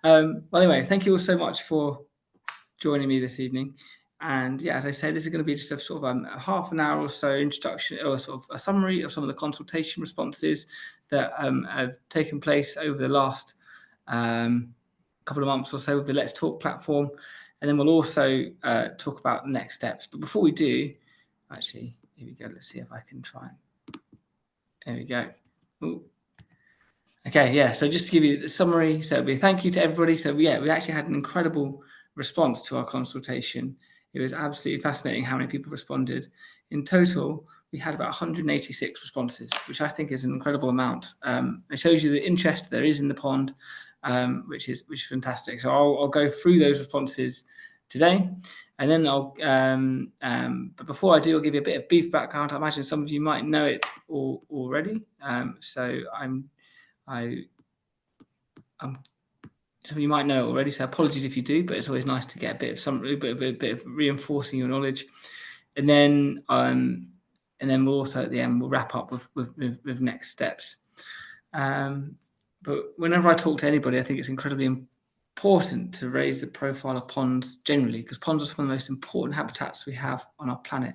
Well, anyway, thank you all so much for joining me this evening. And yeah, as I say, this is going to be just a sort of a half an hour or so introduction, or sort of a summary of some of the consultation responses that have taken place over the last couple of months or so with the Let's Talk platform. And then we'll also talk about next steps. But before we do, actually, here we go. Let's see if I can try. There we go. Ooh. Okay, yeah. So just to give you the summary, so it'll be thank you to everybody. So yeah, we actually had an incredible response to our consultation. It was absolutely fascinating how many people responded. In total, we had about 186 responses, which I think is an incredible amount. It shows you the interest there is in the pond, which is fantastic. So I'll go through those responses today, and then but before I do, I'll give you a bit of brief background. I imagine some of you might know it already. So some of you might know it already, so apologies if you do, but it's always nice to get a bit of reinforcing your knowledge. And then we'll also at the end, we'll wrap up with next steps. But whenever I talk to anybody, I think it's incredibly important to raise the profile of ponds generally, because ponds are some of the most important habitats we have on our planet.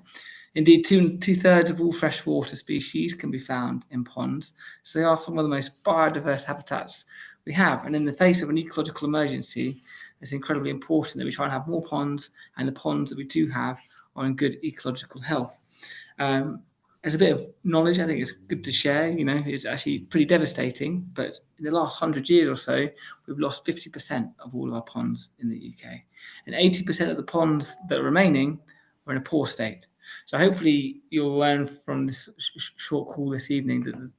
Indeed, two-thirds of all freshwater species can be found in ponds, so they are some of the most biodiverse habitats we have. And in the face of an ecological emergency, it's incredibly important that we try and have more ponds, and the ponds that we do have are in good ecological health. As a bit of knowledge, I think it's good to share. It's actually pretty devastating, but in the last 100 years or so, we've lost 50% of all of our ponds in the UK. And 80% of the ponds that are remaining are in a poor state. So hopefully you'll learn from this short call this evening that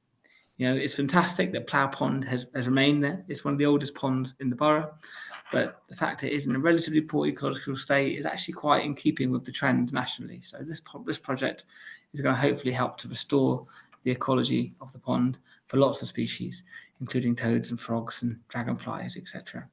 it's fantastic that Plough Pond has remained there. It's one of the oldest ponds in the borough, but the fact it is in a relatively poor ecological state is actually quite in keeping with the trend nationally. So this project is going to hopefully help to restore the ecology of the pond for lots of species, including toads and frogs and dragonflies, etc.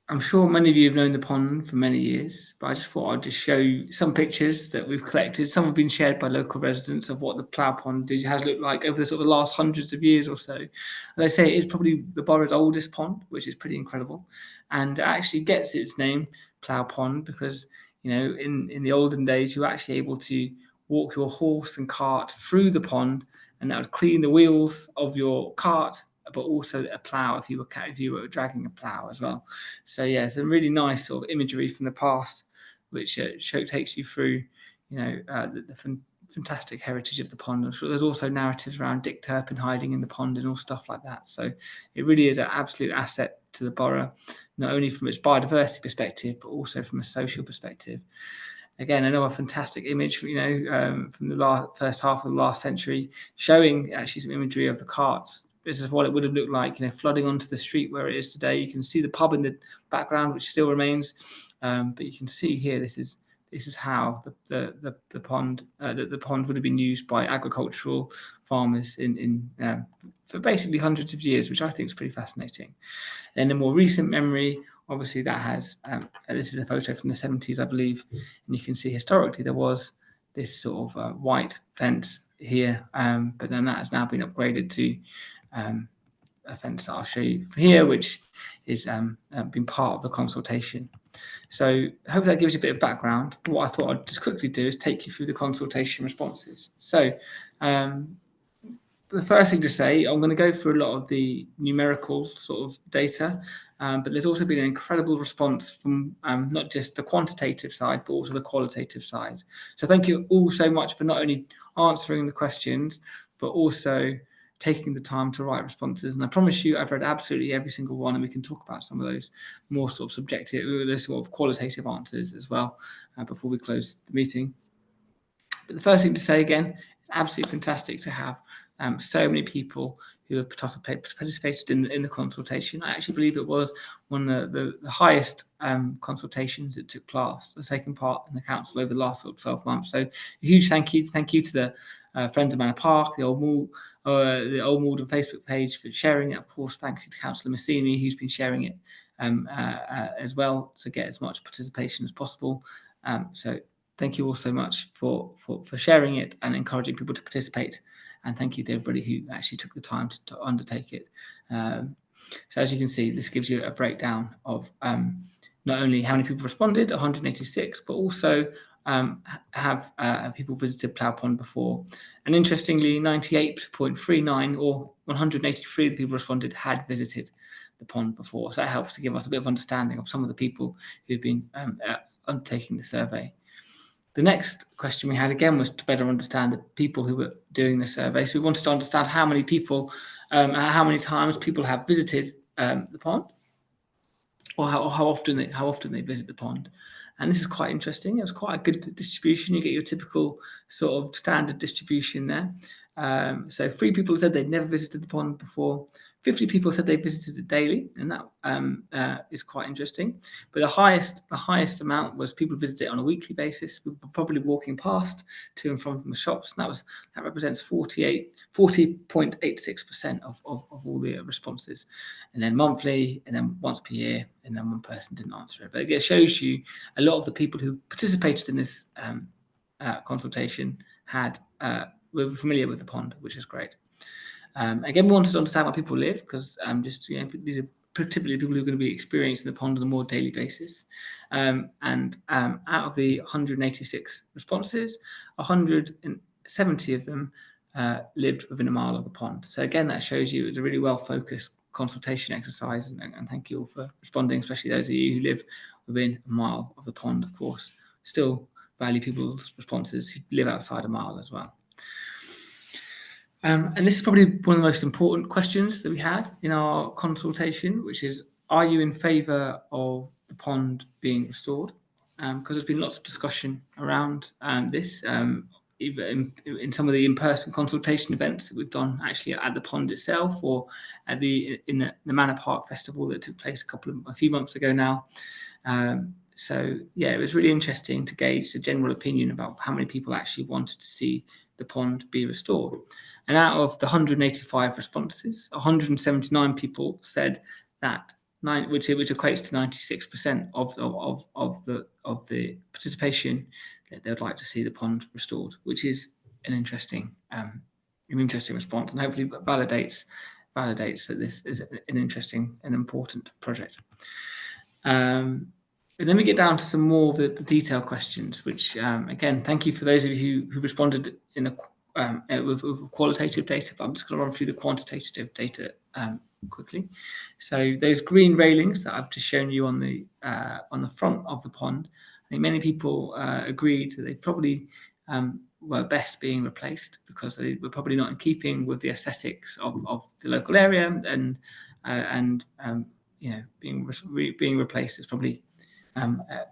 I'm sure many of you have known the pond for many years, but I just thought I'd just show you some pictures that we've collected. Some have been shared by local residents of what the Plough Pond has looked like over the sort of last hundreds of years or so. As I say, it is probably the borough's oldest pond, which is pretty incredible. And it actually gets its name, Plough Pond, because in the olden days, you were actually able to walk your horse and cart through the pond, and that would clean the wheels of your cart, but also a plough if you were dragging a plough as well. So yeah, it's a really nice sort of imagery from the past, which takes you through, the fantastic heritage of the pond. I'm sure there's also narratives around Dick Turpin hiding in the pond and all stuff like that. So it really is an absolute asset to the borough, not only from its biodiversity perspective, but also from a social perspective. Again, another fantastic image, from the first half of the last century, showing actually some imagery of the carts. This is what it would have looked like, flooding onto the street where it is today. You can see the pub in the background, which still remains, but you can see here this is how the pond would have been used by agricultural farmers for basically hundreds of years, which I think is pretty fascinating. And a more recent memory, obviously, that has this is a photo from the 70s, I believe, and you can see historically there was this sort of white fence here, but then that has now been upgraded to a fence that I'll show you here, which is been part of the consultation. So I hope that gives you a bit of background. What I thought I'd just quickly do is take you through the consultation responses. So the first thing to say, I'm going to go through a lot of the numerical sort of data, but there's also been an incredible response from not just the quantitative side, but also the qualitative side. So thank you all so much for not only answering the questions, but also taking the time to write responses. And I promise you, I've read absolutely every single one, and we can talk about some of those more sort of subjective, those sort of qualitative answers as well before we close the meeting. But the first thing to say again, absolutely fantastic to have so many people who have participated in the consultation. I actually believe it was one of the highest consultations that took place, taken part in the council over the last sort of 12 months. So a huge thank you to the Friends of Manor Park, the Old Malden Facebook page for sharing it. Of course, thanks to Councillor Massini, who's been sharing it as well to get as much participation as possible. So thank you all so much for sharing it and encouraging people to participate. And thank you to everybody who actually took the time to undertake it. So as you can see, this gives you a breakdown of not only how many people responded, 186, but also have people visited Plough Pond before. And interestingly, 98.39 or 183 of the people responded had visited the pond before. So that helps to give us a bit of understanding of some of the people who've been undertaking the survey. The next question we had again was to better understand the people who were doing the survey. So we wanted to understand how many people, how many times people have visited the pond, or how often they visit the pond. And this is quite interesting. It was quite a good distribution. You get your typical sort of standard distribution there. So 3 people said they'd never visited the pond before. 50 people said they visited it daily, and that is quite interesting. But the highest amount was people visited it on a weekly basis. We were probably walking past to and from the shops, and that represents 40.86% of all the responses. And then monthly, and then once per year, and then one person didn't answer it. But it shows you a lot of the people who participated in this consultation were familiar with the pond, which is great. Again, we wanted to understand how people live, because these are typically people who are going to be experiencing the pond on a more daily basis. And out of the 186 responses, 170 of them lived within a mile of the pond. So again, that shows you it's a really well-focused consultation exercise, and thank you all for responding, especially those of you who live within a mile of the pond. Of course, still value people's responses who live outside a mile as well. And this is probably one of the most important questions that we had in our consultation, which is, are you in favour of the pond being restored? Because there's been lots of discussion around this, either in some of the in-person consultation events that we've done actually at the pond itself, or at in the Manor Park Festival that took place a few months ago now. So yeah, it was really interesting to gauge the general opinion about how many people actually wanted to see the pond be restored. And out of the 185 responses, 179 people said that, which equates to 96% of the participation, that they would like to see the pond restored, which is an interesting response, and hopefully validates that this is an interesting and important project. And then we get down to some more of the detailed questions, which, again, thank you for those of you who responded with qualitative data, but I'm just going to run through the quantitative data quickly. So those green railings that I've just shown you on the front of the pond, I think many people agreed that they probably were best being replaced, because they were probably not in keeping with the aesthetics of the local area, and being replaced is probably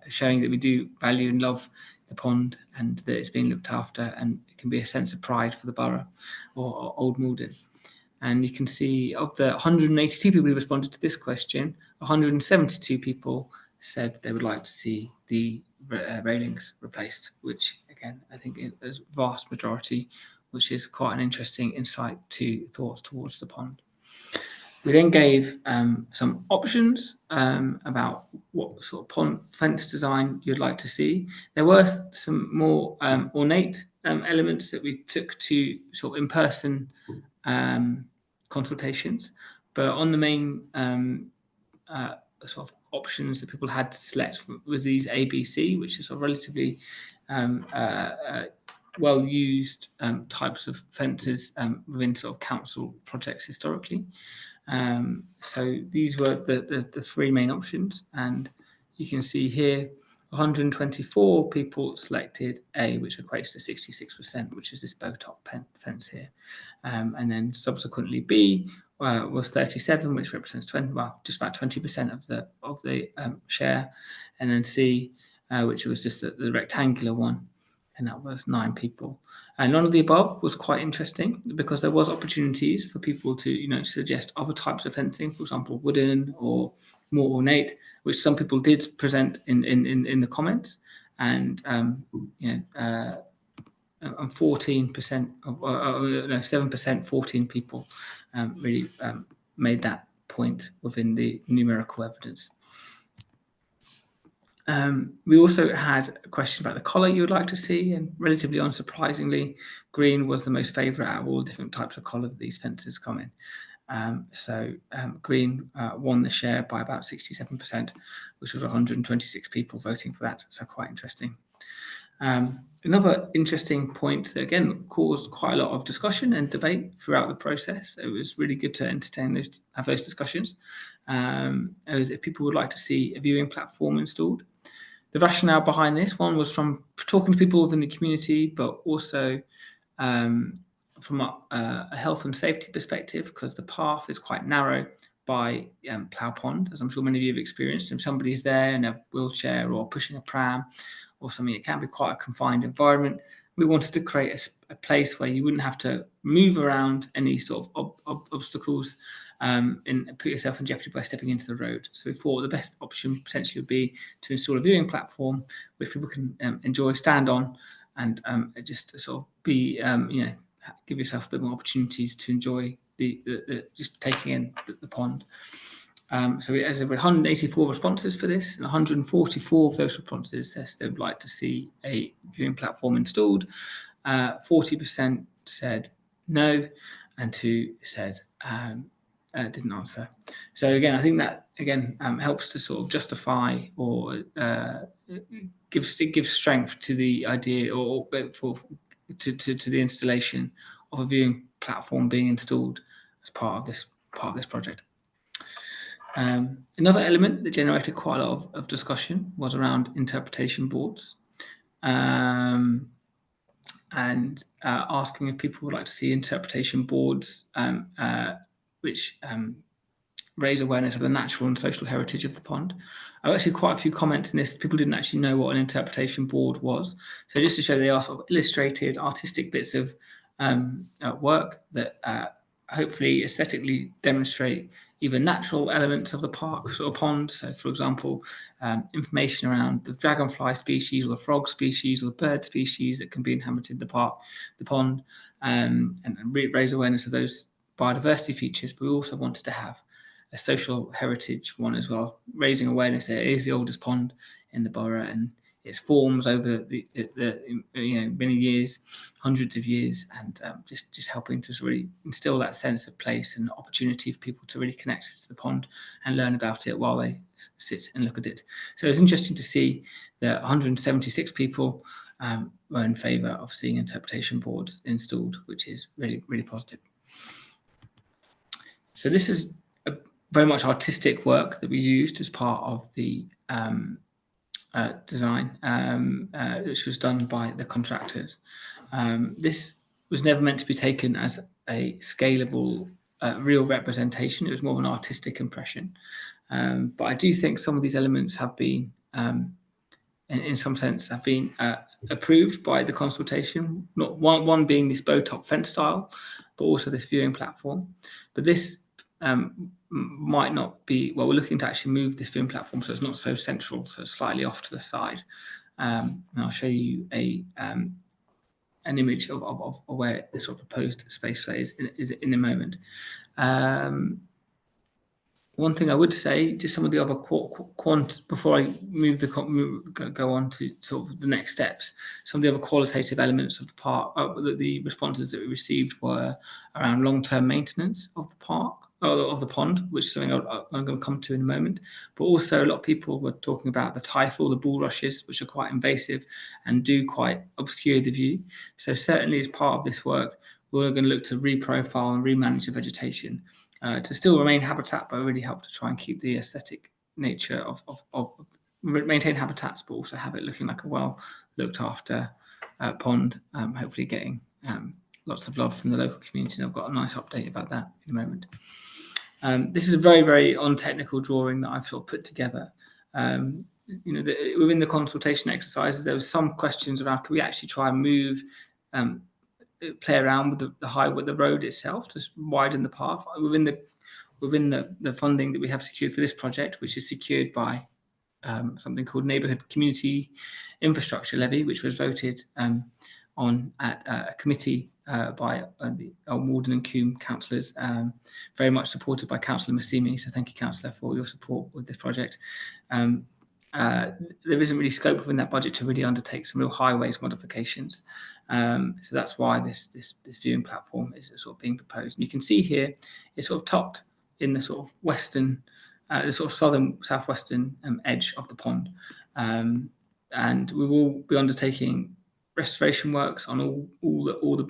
showing that we do value and love the pond, and that it's being looked after, and it can be a sense of pride for the borough or Old Malden. And you can see, of the 182 people who responded to this question, 172 people said they would like to see the railings replaced, which again, I think is a vast majority, which is quite an interesting insight to thoughts towards the pond. We then gave some options about what sort of pond fence design you'd like to see. There were some more ornate elements that we took to sort of in-person consultations, but on the main sort of options that people had to select was these ABC, which is sort of relatively well-used types of fences within sort of council projects historically. So these were the 3 main options, and you can see here 124 people selected A, which equates to 66%, which is this bow top fence here, and then subsequently B was 37, which represents just about 20% of the share, and then C, which was just the rectangular one, and that was 9 people. And none of the above was quite interesting, because there was opportunities for people to, suggest other types of fencing, for example, wooden or more ornate, which some people did present in the comments. And 14%, 7%, 14 people really made that point within the numerical evidence. We also had a question about the colour you would like to see, and relatively unsurprisingly, green was the most favourite out of all different types of colour that these fences come in. Green won the share by about 67%, which was 126 people voting for that. So quite interesting. Another interesting point that again caused quite a lot of discussion and debate throughout the process. It was really good to have those discussions. As if people would like to see a viewing platform installed. The rationale behind this one was from talking to people within the community, but also from a health and safety perspective, because the path is quite narrow by Plough Pond, as I'm sure many of you have experienced. If somebody's there in a wheelchair or pushing a pram or something, it can be quite a confined environment. We wanted to create a place where you wouldn't have to move around any sort of obstacles and put yourself in jeopardy by stepping into the road. So we thought the best option potentially would be to install a viewing platform which people can enjoy, stand on, and just sort of be, give yourself a bit more opportunities to enjoy the just taking in the pond. So as there were 184 responses for this, and 144 of those responses said they would like to see a viewing platform installed. 40% said no, and 2 said didn't answer. So again, I think that helps to sort of justify or gives strength to the idea or to the installation of a viewing platform being installed as part of this project. Another element that generated quite a lot of discussion was around interpretation boards, and asking if people would like to see interpretation boards which raise awareness of the natural and social heritage of the pond. I've actually quite a few comments in this. People didn't actually know what an interpretation board was. So just to show, they are sort of illustrated artistic bits of work that hopefully aesthetically demonstrate either natural elements of the park or pond. So for example, information around the dragonfly species or the frog species or the bird species that can be inhabited the pond, and raise awareness of those biodiversity features. But we also wanted to have a social heritage one as well, raising awareness that it is the oldest pond in the borough and its forms over the many years, hundreds of years, and just helping to really instill that sense of place and opportunity for people to really connect to the pond and learn about it while they sit and look at it. So it's interesting to see that 176 people were in favour of seeing interpretation boards installed, which is really, really positive. So this is a very much artistic work that we used as part of the design, which was done by the contractors. This was never meant to be taken as a scalable, real representation. It was more of an artistic impression. But I do think some of these elements have been, in some sense, have been approved by the consultation. Not one being this bow top fence style, but also this viewing platform. But this might not be, well, we're looking to actually move this viewing platform so it's not so central, so it's slightly off to the side. And I'll show you an image of where this sort of proposed space is in a moment. One thing I would say, just some of the other before I go on to sort of the next steps, some of the other qualitative elements of the park, the responses that we received were around long-term maintenance of the park, of the pond, which is something I'm going to come to in a moment. But also a lot of people were talking about the typhoid, the bulrushes, which are quite invasive and do quite obscure the view. So certainly as part of this work, we're going to look to reprofile and remanage the vegetation to still remain habitat, but really help to try and keep the aesthetic nature of maintain habitats, but also have it looking like a well looked after pond, hopefully getting lots of love from the local community. And I've got a nice update about that in a moment. This is a very, very on-technical drawing that I've sort of put together. Within the consultation exercises, there was some questions around, can we actually try and move, play around with the height with the road itself to widen the path within the funding that we have secured for this project, which is secured by something called Neighbourhood Community Infrastructure Levy, which was voted on at a committee by the Walden and Coombe councillors, very much supported by Councillor Massimi. So thank you, Councillor, for your support with this project. There isn't really scope within that budget to really undertake some real highways modifications. So that's why this viewing platform is sort of being proposed. And you can see here it's sort of tucked in the sort of western, the sort of southwestern edge of the pond, and we will be undertaking restoration works on all the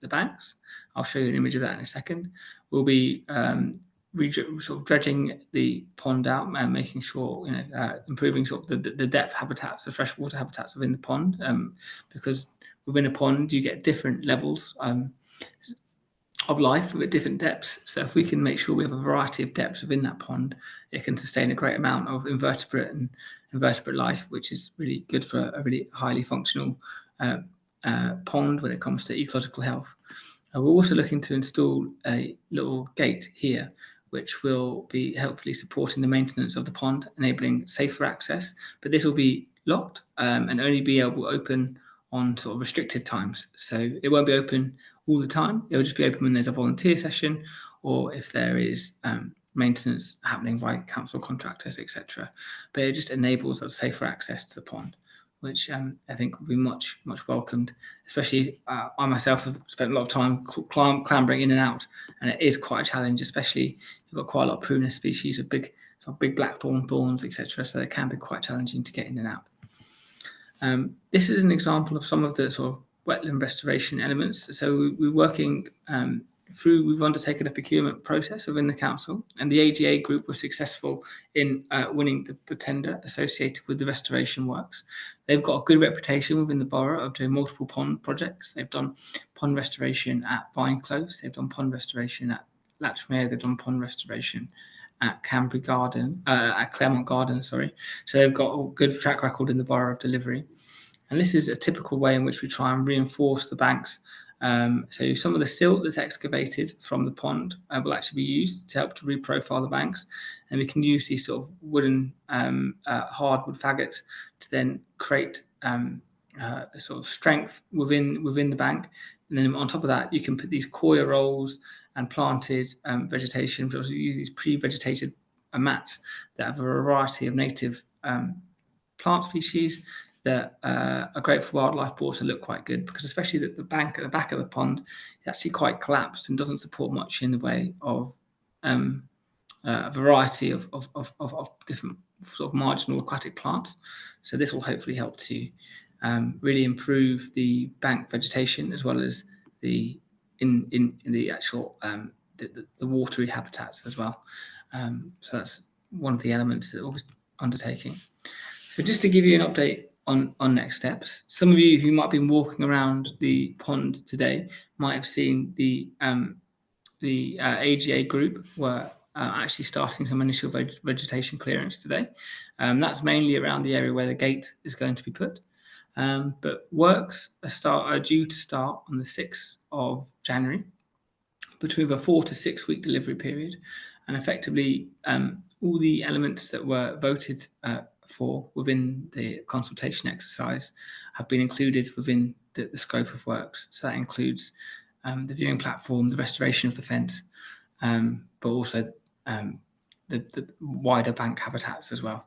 banks. I'll show you an image of that in a second. We'll be sort of dredging the pond out and making sure, improving sort of the depth habitats, the freshwater habitats within the pond, because within a pond you get different levels of life at different depths. So if we can make sure we have a variety of depths within that pond, it can sustain a great amount of invertebrate life, which is really good for a really highly functional pond when it comes to ecological health. We're also looking to install a little gate here, which will be helpfully supporting the maintenance of the pond, enabling safer access. But this will be locked and only be able to open on sort of restricted times. So it won't be open all the time. It'll just be open when there's a volunteer session or if there is maintenance happening by council contractors, etc. But it just enables us safer access to the pond, which I think will be much welcomed. Especially I myself have spent a lot of time clambering in and out, and it is quite a challenge. Especially you've got quite a lot of prunus species with big blackthorn thorns, etc. So it can be quite challenging to get in and out. This is an example of some of the sort of wetland restoration elements. So we're working we've undertaken a procurement process within the council, and the AGA group was successful in winning the tender associated with the restoration works. They've got a good reputation within the borough of doing multiple pond projects. They've done pond restoration at Vine Close, they've done pond restoration at Latchmere, they've done pond restoration at Claremont Garden, sorry. So they've got a good track record in the borough of delivery. And this is a typical way in which we try and reinforce the banks. So some of the silt that's excavated from the pond will actually be used to help to reprofile the banks, and we can use these sort of wooden hardwood faggots to then create a sort of strength within the bank. And then on top of that, you can put these coir rolls and planted vegetation, but also use these pre-vegetated mats that have a variety of native plant species that are great for wildlife, but also look quite good because especially the bank at the back of the pond is actually quite collapsed and doesn't support much in the way of a variety of different sort of marginal aquatic plants. So this will hopefully help to really improve the bank vegetation as well as the actual the watery habitats as well. So that's one of the elements that we'll be undertaking. So just to give you an update on next steps, some of you who might have been walking around the pond today might have seen the AGA group were actually starting some initial vegetation clearance today. That's mainly around the area where the gate is going to be put. But works are due to start on the 6th of January, between a 4 to 6 week delivery period, and effectively all the elements that were voted for within the consultation exercise have been included within the scope of works. So that includes the viewing platform, the restoration of the fence, but also the wider bank habitats as well.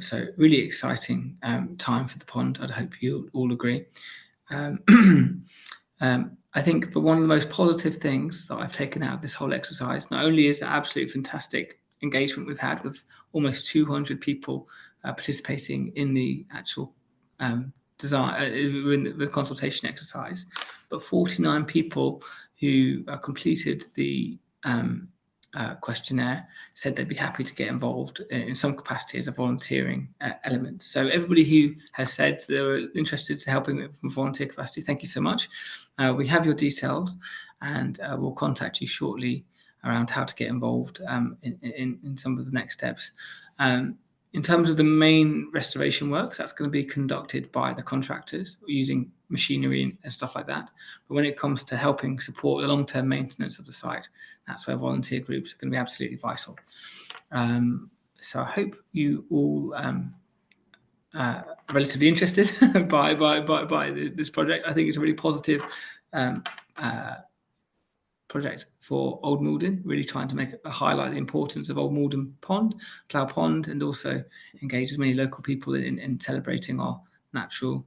So really exciting time for the pond. I'd hope you all agree. I think but one of the most positive things that I've taken out of this whole exercise, not only is the absolutely fantastic engagement we've had with almost 200 people participating in the actual design, in the consultation exercise, but 49 people who completed the questionnaire said they'd be happy to get involved in some capacity as a volunteering element. So everybody who has said they were interested in helping from volunteer capacity, thank you so much. We have your details, and we'll contact you shortly around how to get involved in some of the next steps. In terms of the main restoration works, that's going to be conducted by the contractors using machinery and stuff like that. But when it comes to helping support the long-term maintenance of the site, that's where volunteer groups are going to be absolutely vital. So I hope you all are relatively interested by this project. I think it's a really positive project for Old Malden, really trying to highlight the importance of Old Malden Pond, Plough Pond, and also engage as many local people in celebrating our natural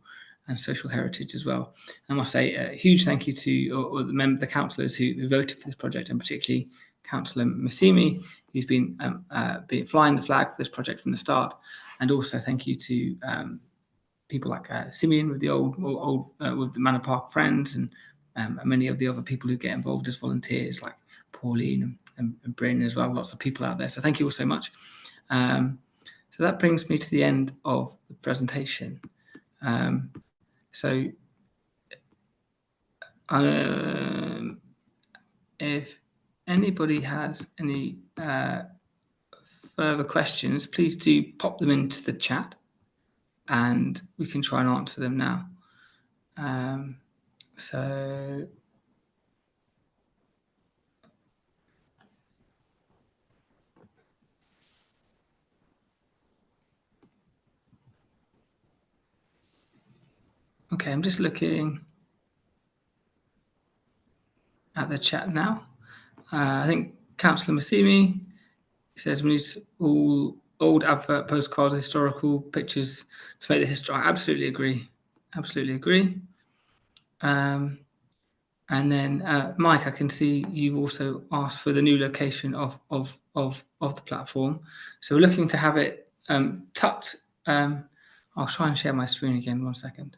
social heritage as well. And I must say a huge thank you to the councillors who voted for this project, and particularly Councillor Massimi, who's been flying the flag for this project from the start. And also thank you to people like Simeon with the with the Manor Park Friends, and many of the other people who get involved as volunteers, like Pauline and Bryn as well. Lots of people out there. So thank you all so much. So that brings me to the end of the presentation. So if anybody has any further questions, please do pop them into the chat, and we can try and answer them now. So okay, I'm just looking at the chat now. I think Councillor Massimi says we need all old advert postcards, historical pictures to make the history. I absolutely agree. Absolutely agree. And then Mike, I can see you've also asked for the new location of the platform. So we're looking to have it tucked. I'll try and share my screen again. 1 second.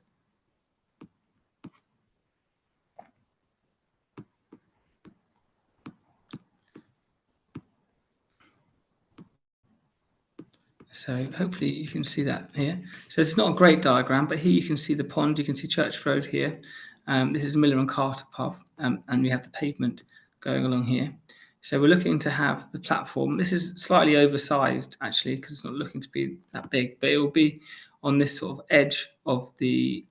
So hopefully you can see that here. So it's not a great diagram, but here you can see the pond. You can see Church Road here. This is Miller and Carter pub, and we have the pavement going along here. So we're looking to have the platform. This is slightly oversized actually, because it's not looking to be that big, but it will be on this sort of edge of the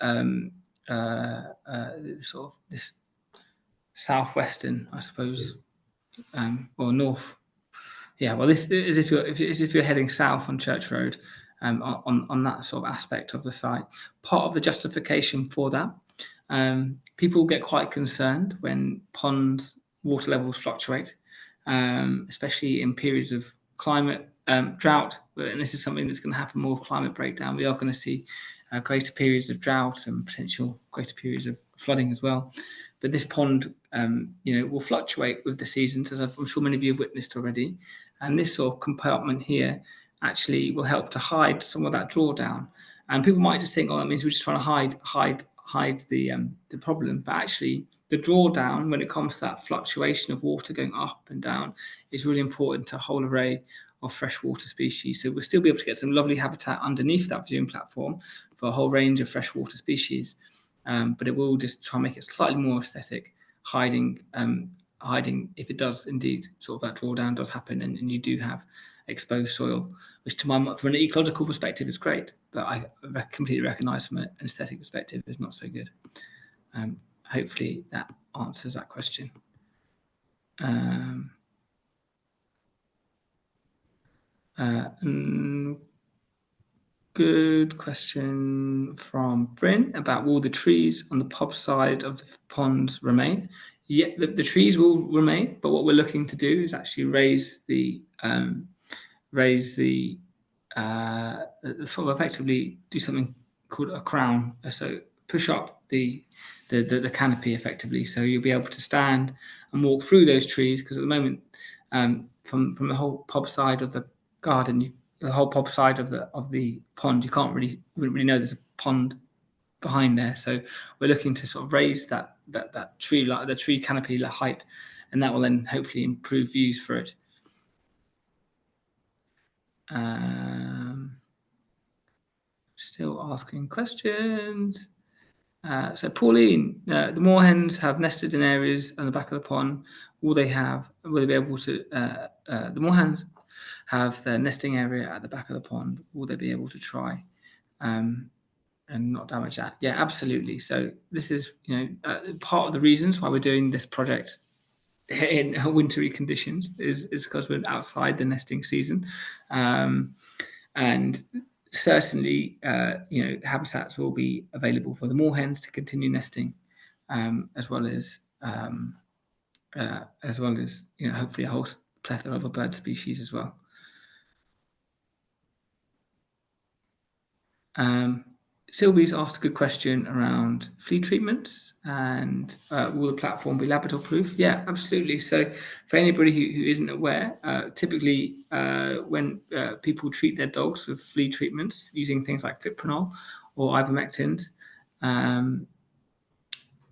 sort of this southwestern, I suppose, or north. Yeah, well, this is if you're heading south on Church Road, on that sort of aspect of the site. Part of the justification for that, people get quite concerned when pond water levels fluctuate, especially in periods of climate drought. And this is something that's going to happen more of climate breakdown. We are going to see greater periods of drought and potential greater periods of flooding as well. But this pond, will fluctuate with the seasons, as I'm sure many of you have witnessed already. And this sort of compartment here actually will help to hide some of that drawdown. And people might just think, oh, that means we're just trying to hide the problem. But actually, the drawdown, when it comes to that fluctuation of water going up and down, is really important to a whole array of freshwater species. So we'll still be able to get some lovely habitat underneath that viewing platform for a whole range of freshwater species. But it will just try and make it slightly more aesthetic, hiding if it does indeed sort of that drawdown does happen, and you do have exposed soil, which from an ecological perspective is great, but I completely recognise from an aesthetic perspective is not so good. Hopefully that answers that question. Good question from Bryn about will the trees on the pub side of the ponds remain? Yeah, the trees will remain, but what we're looking to do is actually raise the sort of effectively do something called a crown. So push up the canopy effectively, so you'll be able to stand and walk through those trees, because at the moment, from the whole pub side of the garden, the whole pub side of the pond, you wouldn't really know there's a pond behind there. So we're looking to sort of raise that tree, like the tree canopy height, and that will then hopefully improve views for it. Still asking questions. So Pauline, the moorhens have nested in areas on the back of the pond. Will they be able to? The moorhens have their nesting area at the back of the pond. Will they be able to try and not damage that? Yeah, absolutely. So this is part of the reasons why we're doing this project in wintry conditions is because we're outside the nesting season, and certainly habitats will be available for the moorhens to continue nesting, as well as hopefully a whole plethora of other bird species as well. Sylvie's asked a good question around flea treatments and will the platform be Labrador proof? Yeah, absolutely. So for anybody who isn't aware, typically when people treat their dogs with flea treatments using things like fipronil or ivermectins, not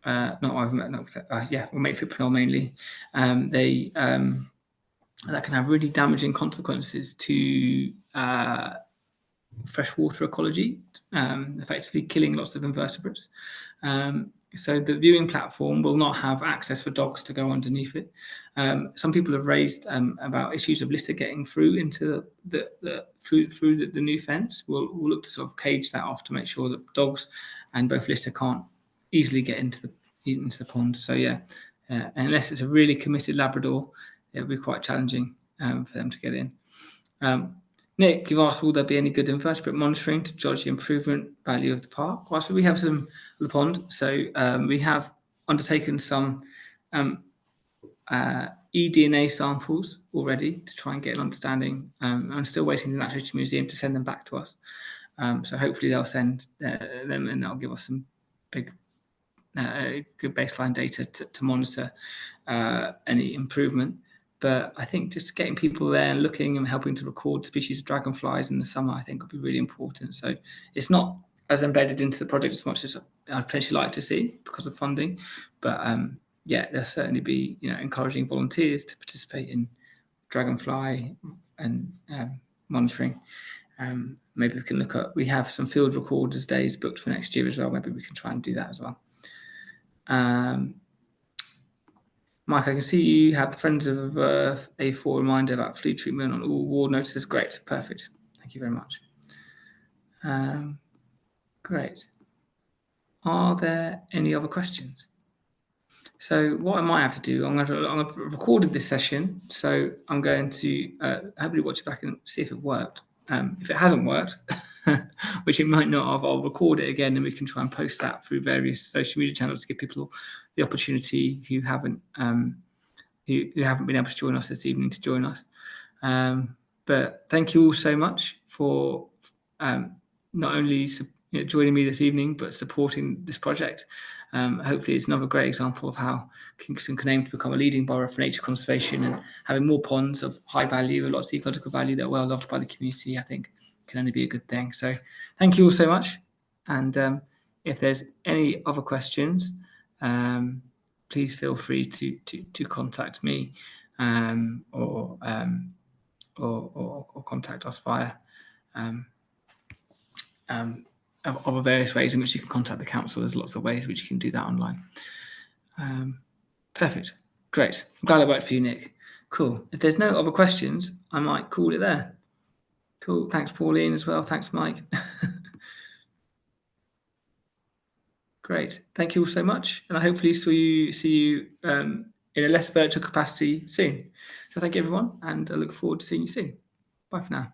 ivermectin, fipronil mainly, that can have really damaging consequences to freshwater ecology, effectively killing lots of invertebrates. So the viewing platform will not have access for dogs to go underneath it. Some people have raised about issues of litter getting through into through the new fence. We'll look to sort of cage that off to make sure that dogs and both litter can't easily get into the pond. So yeah, unless it's a really committed Labrador, it'll be quite challenging for them to get in. Nick, you've asked, will there be any good invertebrate monitoring to judge the improvement value of the park? Well, so we have some of the pond. So we have undertaken some eDNA samples already to try and get an understanding. I'm still waiting for the Natural History Museum to send them back to us. So hopefully they'll send them and that'll give us some good baseline data to monitor any improvement. But I think just getting people there and looking and helping to record species of dragonflies in the summer, I think would be really important. So it's not as embedded into the project as much as I'd potentially like to see because of funding. But there'll certainly be encouraging volunteers to participate in dragonfly and monitoring. Maybe we can look at, we have some field recorders days booked for next year as well. Maybe we can try and do that as well. Mike, I can see you have the Friends of Earth A4 reminder about flea treatment on all ward notices. Great, perfect. Thank you very much. Great. Are there any other questions? So what I might have to do, I've recorded this session, so I'm going to hopefully watch it back and see if it worked. If it hasn't worked, which it might not have, I'll record it again and we can try and post that through various social media channels to give people the opportunity who haven't been able to join us this evening to join us. But thank you all so much for not only joining me this evening, but supporting this project. Hopefully it's another great example of how Kingston can aim to become a leading borough for nature conservation, and having more ponds of high value, lots of ecological value that are well loved by the community, I think can only be a good thing. So thank you all so much. And if there's any other questions, please feel free to contact me or contact us via other various ways in which you can contact the council. There's lots of ways in which you can do that online. Perfect. Great. I'm glad it worked for you, Nick. Cool. If there's no other questions, I might call it there. Cool. Thanks, Pauline, as well. Thanks, Mike. Great. Thank you all so much. And I hopefully see you in a less virtual capacity soon. So thank you, everyone. And I look forward to seeing you soon. Bye for now.